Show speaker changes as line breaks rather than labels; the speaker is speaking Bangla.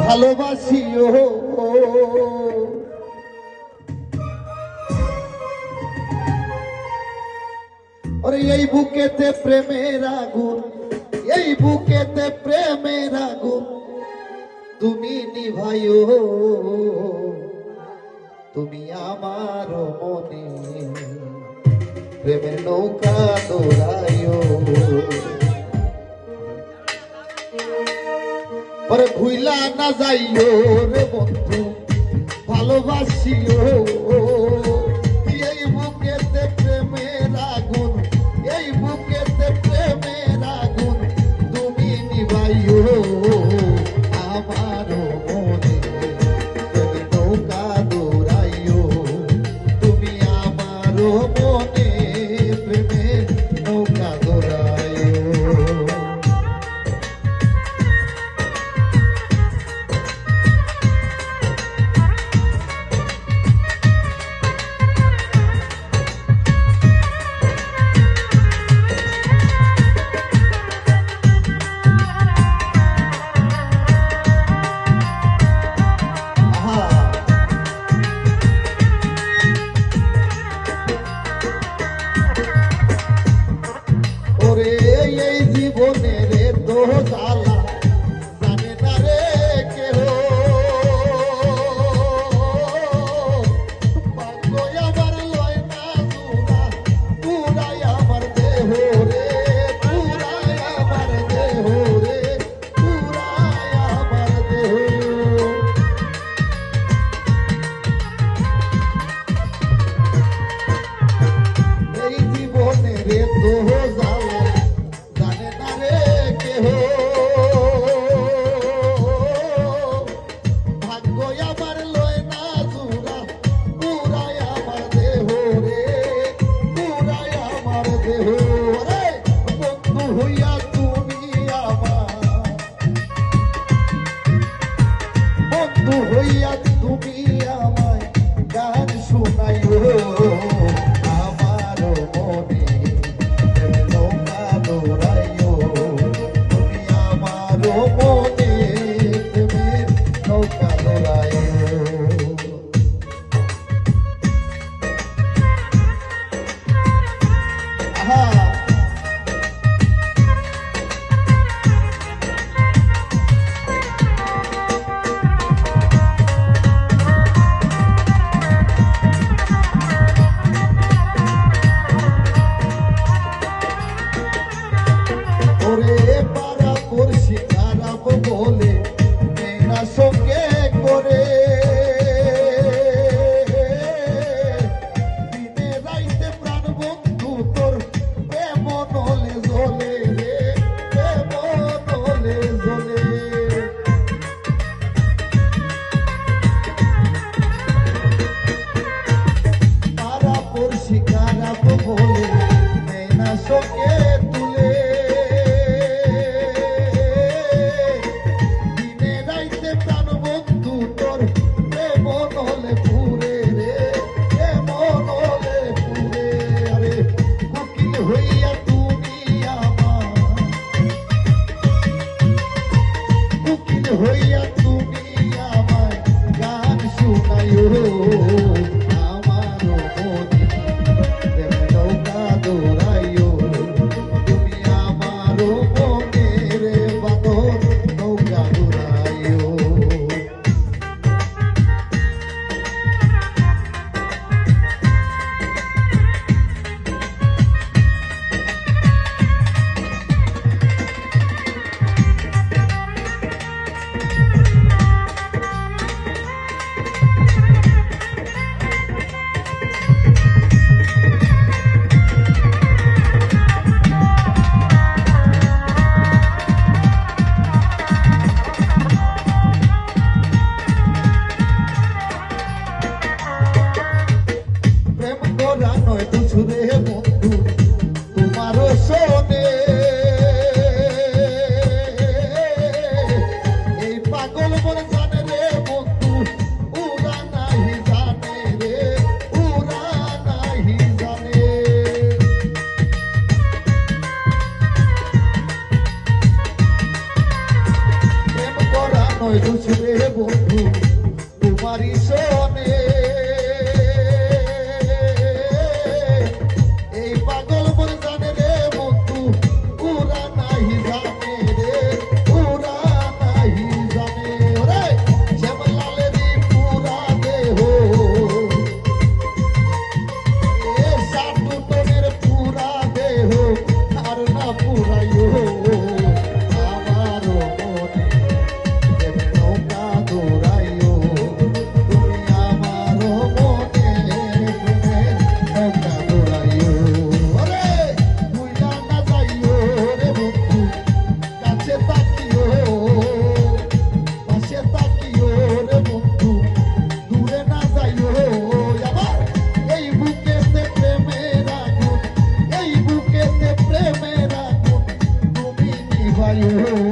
ভালোবাসিও ওরে এই বুকেতে প্রেমের আগুন এই বুকেতে প্রেমের আগুন তুমি নিভাইও তুমি আমার মনে প্রেমের নৌকা দৌড়াইও ওরে ভুইলা না যাইও রে বন্ধু ভালোবাসিও এই বুকেতে প্রেমের আগুন এই বুকেতে প্রেমের আগুন তুমি নিভাইও আমার মনে প্রেমের নৌকা দৌড়াইও তুমি আমার মনে প্রেমের নৌকা দৌড়াইও এই জীবনের তো জ্বালা জানে না রে কেহ ভাগ্য আমার লয় না জুড়া পুরাই আমার দেহ রে পুরাই আমার দেহ রে পুরাই আমার দেহ এই জীবনের তো জ্বালা ভাগ্য আমার লয় না জুড়া পুরাই আমার দেহ রে পুরাই আমার দেহ রে বন্ধু হইয়া তুমি আমার বন্ধু হইয়া তুমি আমায় গান শোনাইও আমার মনে নৌকা দৌড়াইও তুমি আমার মনে প্রেমের নৌকা দৌড়াইও ওরে পারা পড়শি খারাপ বলে মেয়েরা সঙ্গে করে দিনে রাইতে প্রাণ বন্ধু তোর প্রেম নলে জ্বলে রে প্রেম নলে জ্বলে পারা পড়শি খারাপ বলে মেয়েরা সঙ্গে তুলে হইয়া তুমি আমায় গান শুনাইও আমার মনে প্রেমের নৌকা দৌড়াইও তুমি আমার মনের বাঁধন নৌকা দৌড়াইও নয় দুছুরে রে বন্ধু তোমারই শোনে এই পাগল মন জানে রে বন্ধু পুরা নাহি জানে রে পুরা নাহি জানে ওরে শ্যামলালেরই পুরা দেহ এ সাধু তোদের পুরা দেহ আর না পুরাইও আমার মনে দেবে নৌকা দৌড়াইও তুমি আমার মনে দেবে নৌকা দৌড়াইও ওরে ভুইলা না যাইও রে বন্ধু কাছে তাকিও পাশে তাকিও রে বন্ধু দূরে না যাইও আবার এই বুকেতে প্রেমের আগুন এই বুকেতে প্রেমের আগুন তুমি নিভাইও